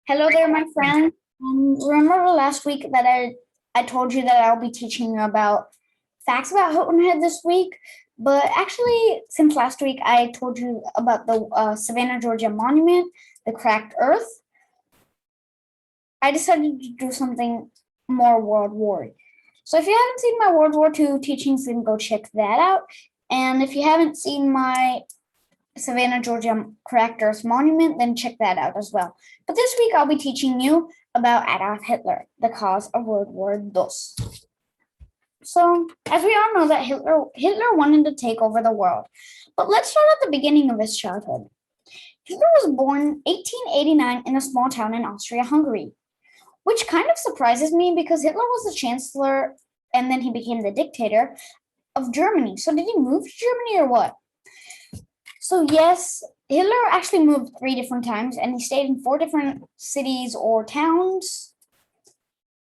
Hello there, my friend. Remember last week that I told you that I'll be teaching you about facts about Hilton Head this week? But actually, since last week, I told you about the Savannah, Georgia monument, the cracked earth. I decided to do something more World War. So if you haven't seen my World War II teachings, then go check that out. And if you haven't seen my Savannah, Georgia cracked earth monument, then check that out as well. But this week I'll be teaching you about Adolf Hitler, the cause of World War II. So, as we all know that Hitler wanted to take over the world. But let's start at the beginning of his childhood. Hitler was born 1889 in a small town in Austria-Hungary, which kind of surprises me because Hitler was the chancellor and then he became the dictator of Germany. So did he move to Germany or what? So yes, Hitler actually moved 3 different times, and he stayed in 4 different cities or towns.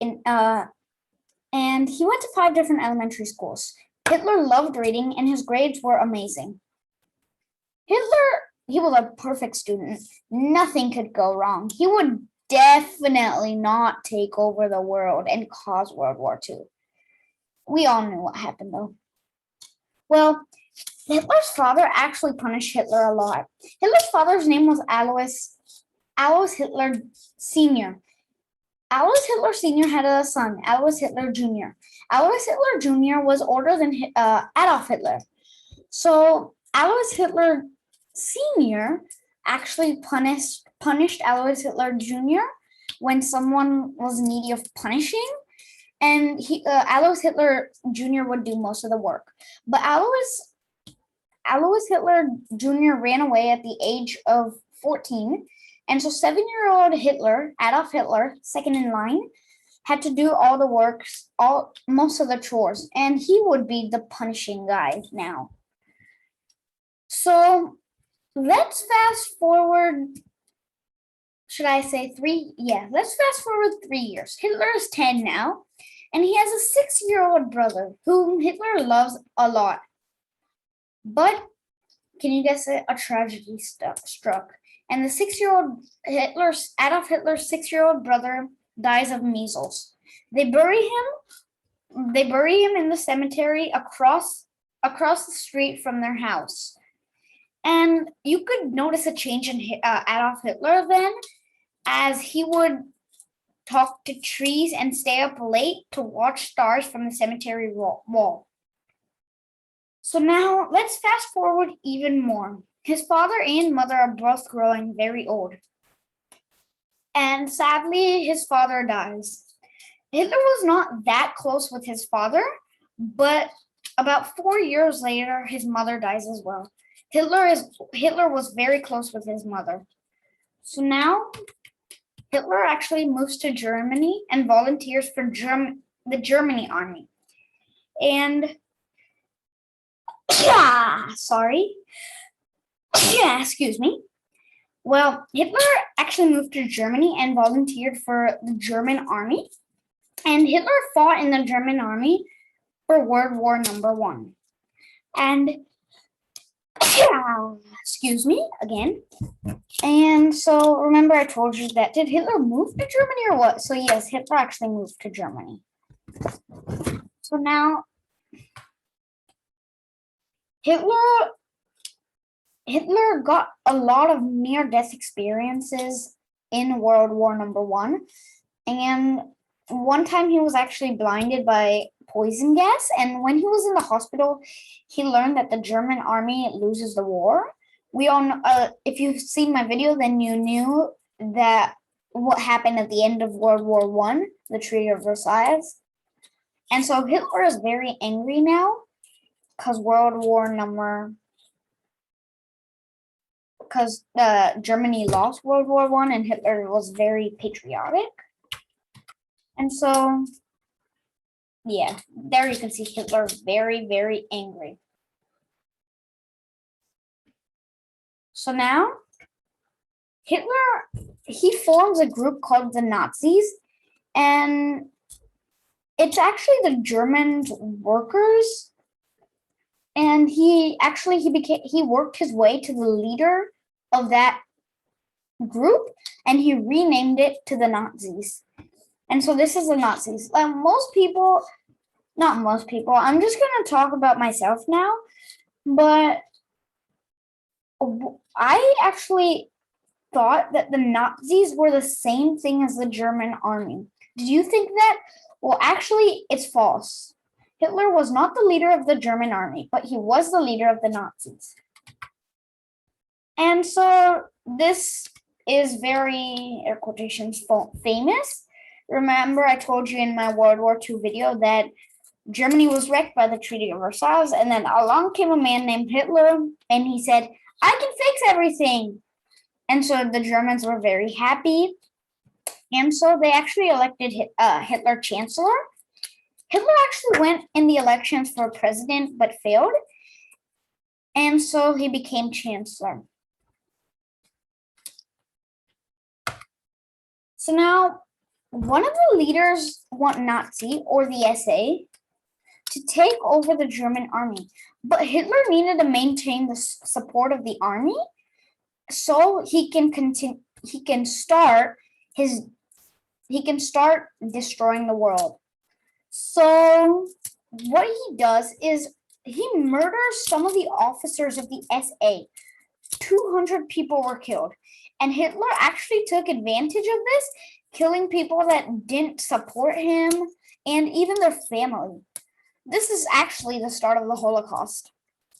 And he went to 5 different elementary schools. Hitler loved reading, and his grades were amazing. He was a perfect student. Nothing could go wrong. He would definitely not take over the world and cause World War II. We all knew what happened, though. Well, Hitler's father actually punished Hitler a lot. Hitler's father's name was Alois Hitler Sr. Alois Hitler Sr. had a son, Alois Hitler Jr. Alois Hitler Jr. was older than Adolf Hitler. So Alois Hitler Sr. actually punished Alois Hitler Jr. when someone was needy of punishing. And Alois Hitler Jr. would do most of the work. But Alois Hitler Jr. ran away at the age of 14. And so 7-year-old Hitler, Adolf Hitler, second in line, had to do all the works, most of the chores. And he would be the punishing guy now. So let's fast forward. Should I say 3? Yeah, let's fast forward 3 years. Hitler is 10 now. And he has a 6-year-old brother whom Hitler loves a lot. But can you guess it? A tragedy struck. And the 6-year-old Adolf Hitler's 6-year-old brother dies of measles. They bury him in the cemetery across the street from their house. And you could notice a change in Adolf Hitler then, as he would talk to trees and stay up late to watch stars from the cemetery wall. So now let's fast forward even more. His father and mother are both growing very old. And sadly, his father dies. Hitler was not that close with his father, but about 4 years later, his mother dies as well. Hitler was very close with his mother. So now Hitler actually moves to Germany and volunteers for the Germany army. And excuse me. Well, Hitler actually moved to Germany and volunteered for the German army. And Hitler fought in the German army for World War #1. And excuse me again. And so remember I told you that did Hitler move to Germany or what? So yes, Hitler actually moved to Germany. So now Hitler got a lot of near-death experiences in World War #1. And one time he was actually blinded by poison gas. And when he was in the hospital, he learned that the German army loses the war. We all know, if you've seen my video, then you knew that what happened at the end of World War I, the Treaty of Versailles. And so Hitler is very angry now because Germany lost World War I and Hitler was very patriotic. And so, yeah, there you can see Hitler very, very angry. So now, he forms a group called the Nazis, and it's actually the German workers. And he worked his way to the leader of that group, and he renamed it to the Nazis. And so this is the Nazis. Most people, not most people, I'm just going to talk about myself now, but I actually thought that the Nazis were the same thing as the German army. Did you think that? Well, actually, it's false. Hitler was not the leader of the German army, but he was the leader of the Nazis. And so this is very, air quotations, famous. Remember, I told you in my World War II video that Germany was wrecked by the Treaty of Versailles, and then along came a man named Hitler, and he said, I can fix everything. And so the Germans were very happy. And so they actually elected Hitler chancellor. Hitler actually went in the elections for president, but failed. And so he became chancellor. So now, one of the leaders want Nazi, or the SA, to take over the German army. But Hitler needed to maintain the support of the army so he can continue. He can start destroying the world. So what he does is he murders some of the officers of the SA. 200 people were killed. And Hitler actually took advantage of this, killing people that didn't support him and even their family. This is actually the start of the Holocaust,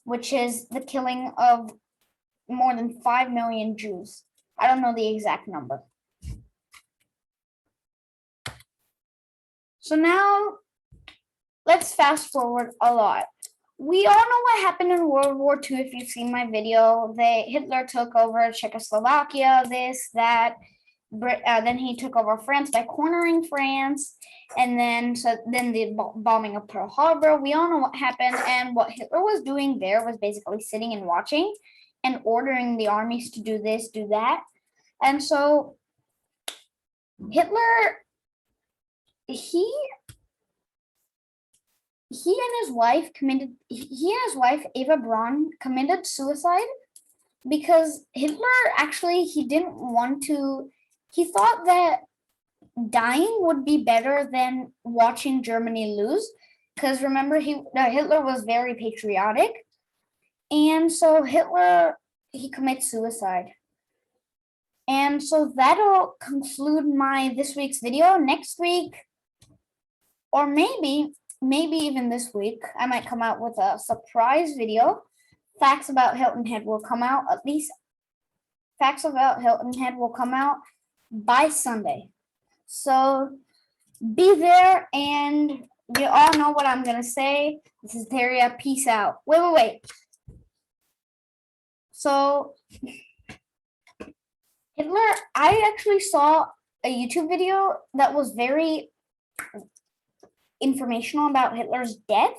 which is the killing of more than 5 million Jews. I don't know the exact number. So now, let's fast forward a lot. We all know what happened in World War II if you've seen my video. Hitler took over Czechoslovakia, this, that. Then he took over France by cornering France. And then the bombing of Pearl Harbor. We all know what happened. And what Hitler was doing there was basically sitting and watching and ordering the armies to do this, do that. And so Hitler, he and his wife Eva Braun committed suicide because Hitler actually he thought that dying would be better than watching Germany lose, because remember Hitler was very patriotic, and so he commits suicide. And so that'll conclude my this week's video. Next week, or maybe even this week, I might come out with a surprise video. Facts about Hilton Head will come out, at least facts about Hilton Head will come out by Sunday. So be there, and you all know what I'm going to say. This is Dhairya. Peace out. Wait. So Hitler, I actually saw a YouTube video that was very informational about Hitler's death.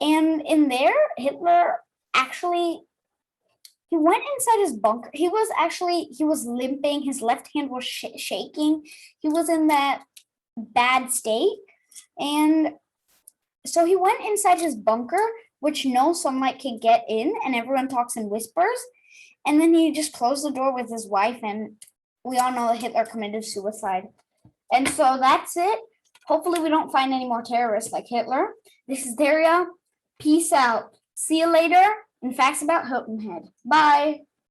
And in there, Hitler actually, he went inside his bunker. He was limping. His left hand was shaking. He was in that bad state. And so he went inside his bunker, which no sunlight can get in, and everyone talks in whispers. And then he just closed the door with his wife, and we all know that Hitler committed suicide. And so that's it. Hopefully we don't find any more terrorists like Hitler. This is Dhairya. Peace out. See you later. And facts about Hilton Head. Bye.